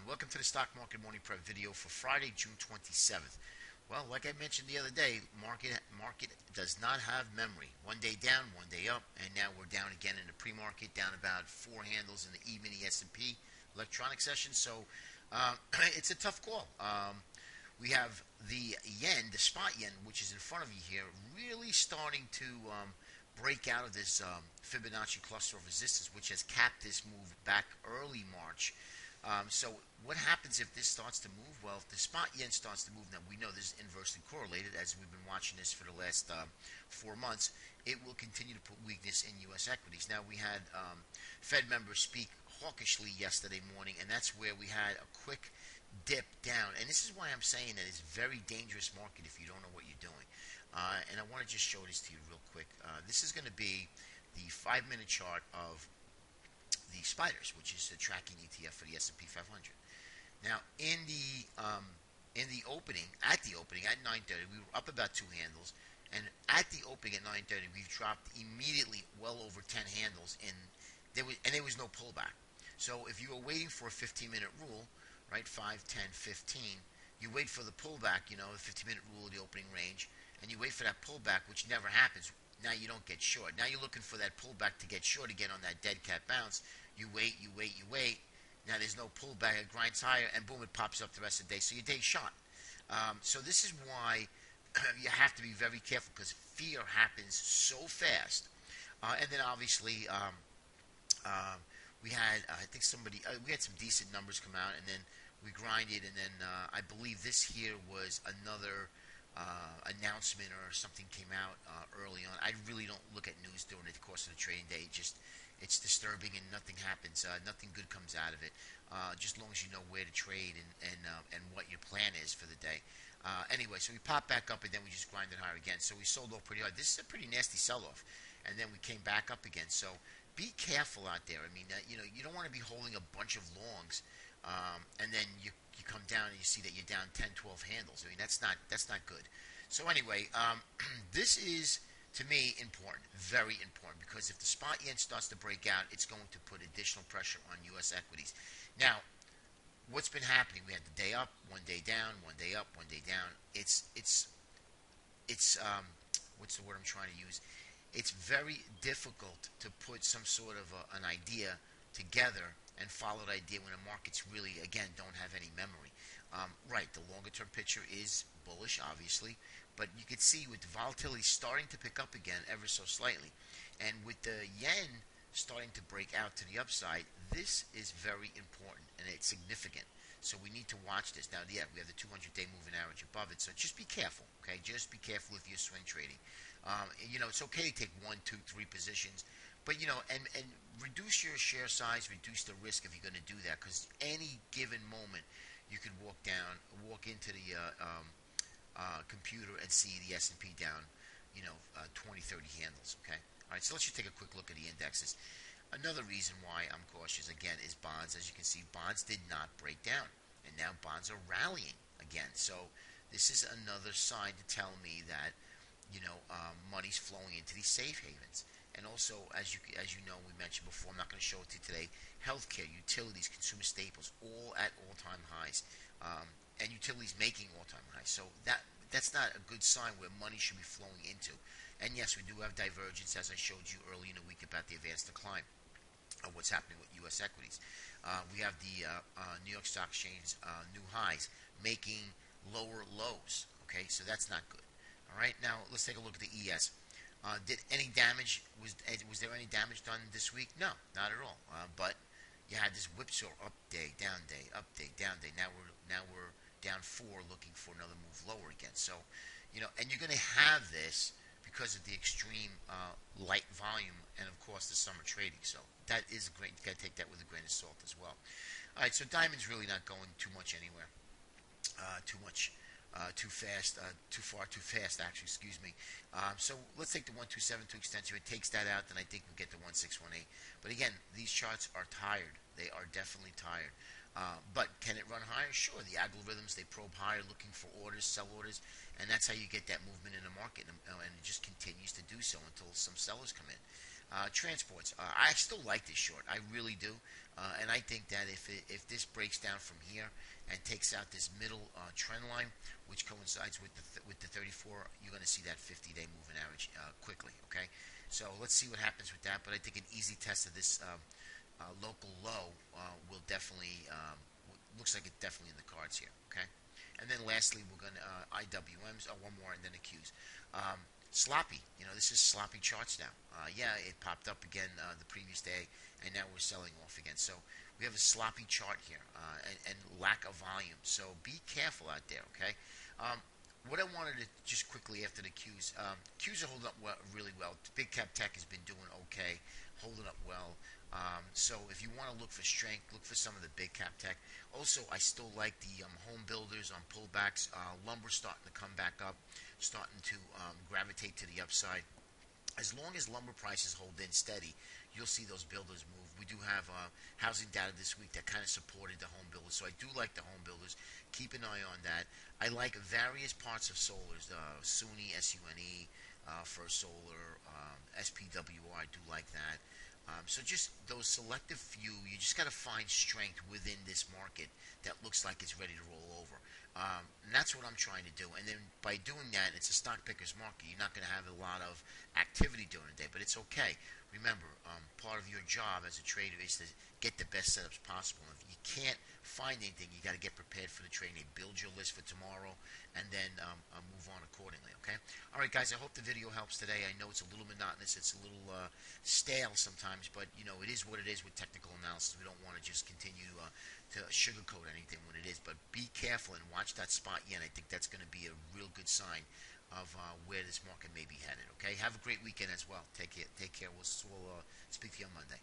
Welcome to the Stock Market Morning Prep video for Friday, June 27th. Well, like I mentioned the other day, market does not have memory. One day down, one day up, and now we're down again in the pre-market, down about 4 handles in the E-mini S&P electronic session. So it's a tough call. We have the yen, the spot yen, which is in front of you here, really starting to break out of this Fibonacci cluster of resistance, which has capped this move back early March. So what happens if this starts to move? Well, if the spot yen starts to move, now we know this is inversely correlated as we've been watching this for the last 4 months. It will continue to put weakness in U.S. equities. Now, we had Fed members speak hawkishly yesterday morning, and that's where we had a quick dip down. And this is why I'm saying that it's a very dangerous market if you don't know what you're doing. And I want to just show this to you real quick. This is going to be the 5-minute chart of the spiders, which is the tracking ETF for the S&P 500. Now, in the opening at 9:30, we were up about 2 handles, and at the opening at 9:30, we've dropped immediately well over 10 handles, and there was no pullback. So if you were waiting for a 15-minute rule, right, 5, 10, 15, you wait for the pullback, the 15-minute rule of the opening range, and you wait for that pullback, which never happens. Now you don't get short. Now you're looking for that pullback to get short again on that dead cat bounce. You wait. Now there's no pullback. It grinds higher, and boom, it pops up the rest of the day. So your day's shot. So this is why you have to be very careful, because fear happens so fast. And then obviously we had, I think we had some decent numbers come out, and then we grinded, and then I believe this here was another announcement or something came out early on. I really don't look at news during the course of the trading day. It's disturbing, and nothing happens. Nothing good comes out of it. Just as long as you know where to trade and what your plan is for the day. Anyway, so we popped back up, and then we just grinded higher again. So we sold off pretty hard. This is a pretty nasty sell-off, and then we came back up again. So be careful out there. I mean, you don't want to be holding a bunch of longs, and then you come down and you see that you're down 10, 12 handles. I mean, that's not good. So anyway, this is, to me, important, very important, because if the spot yen starts to break out, it's going to put additional pressure on U.S. equities. Now, what's been happening? We had the day up, one day down, one day up, one day down. It's what's the word I'm trying to use? It's very difficult to put some sort of an idea together and follow the idea when the markets really, again, don't have any memory. Right, the longer-term picture is bullish, obviously, but you can see with the volatility starting to pick up again ever so slightly, and with the yen starting to break out to the upside, this is very important, and it's significant. So we need to watch this. Now, yeah, we have the 200-day moving average above it, so just be careful, okay? Just be careful if you're swing trading. It's okay to take 1, 2, 3 positions, but, and reduce your share size, reduce the risk if you're going to do that, because any given moment you could walk into the computer and see the S&P down, 20, 30 handles, okay? All right, so let's just take a quick look at the indexes. Another reason why I'm cautious, again, is bonds. As you can see, bonds did not break down, and now bonds are rallying again. So this is another sign to tell me that, money's flowing into these safe havens. And also, as you know, we mentioned before, I'm not going to show it to you today, healthcare, utilities, consumer staples, all at all-time highs, and utilities making all-time highs. So that's not a good sign where money should be flowing into. And yes, we do have divergence, as I showed you early in the week about the advanced decline of what's happening with U.S. equities. We have the New York Stock Exchange new highs making lower lows. Okay, so that's not good. All right, now let's take a look at the ES. Did any damage? Was there any damage done this week? No, not at all. But you had this whipsaw up day, down day, up day, down day. Now we're down 4, looking for another move lower again. So, and you're going to have this because of the extreme light volume and, of course, the summer trading. So that is great. You got to take that with a grain of salt as well. All right, so diamond's really not going too much anywhere. Too fast, too far, too fast, actually, excuse me. So let's take the 1272 extension. If it takes that out, then I think we'll get to 1618. But again, these charts are tired. They are definitely tired. But can it run higher? Sure. The algorithms, they probe higher looking for orders, sell orders, and that's how you get that movement in the market. And it just continues to do so until some sellers come in. Transports. I still like this short. I really do. And I think that if this breaks down from here and takes out this middle trend line, which coincides with the 34, you're going to see that 50-day moving average quickly. Okay, so let's see what happens with that. But I think an easy test of this local low will definitely looks like it's definitely in the cards here. Okay, and then lastly we're going to IWMs. Oh, one more and then the Qs. Sloppy. This is sloppy charts now. Yeah, it popped up again the previous day, and now we're selling off again. So we have a sloppy chart here and lack of volume. So be careful out there, okay? What I wanted to just quickly after the Qs, Qs are holding up really well. Big cap tech has been doing okay, holding up well. So if you want to look for strength, look for some of the big cap tech. Also, I still like the home builders on pullbacks. Lumber starting to come back up, starting to gravitate to the upside. As long as lumber prices hold in steady, you'll see those builders move. We do have housing data this week that kind of supported the home builders, so I do like the home builders. Keep an eye on that. I like various parts of solars, SUNY, SUNE, First Solar, SPWR. I do like that. So just those selective few, you just got to find strength within this market that looks like it's ready to roll over. And that's what I'm trying to do. And then by doing that, it's a stock picker's market. You're not going to have a lot of activity during the day, but it's okay. Remember, part of your job as a trader is to get the best setups possible. If you can't find anything, you got to get prepared for the trading. Build your list for tomorrow, and then move on accordingly. Okay. All right, guys. I hope the video helps today. I know it's a little monotonous. It's a little stale sometimes, but it is what it is with technical analysis. We don't want to just continue to sugarcoat anything when it is. But be careful and watch that spot yen. I think that's going to be a real good sign of where this market may be headed. Okay. Have a great weekend as well. Take care. We'll speak to you on Monday.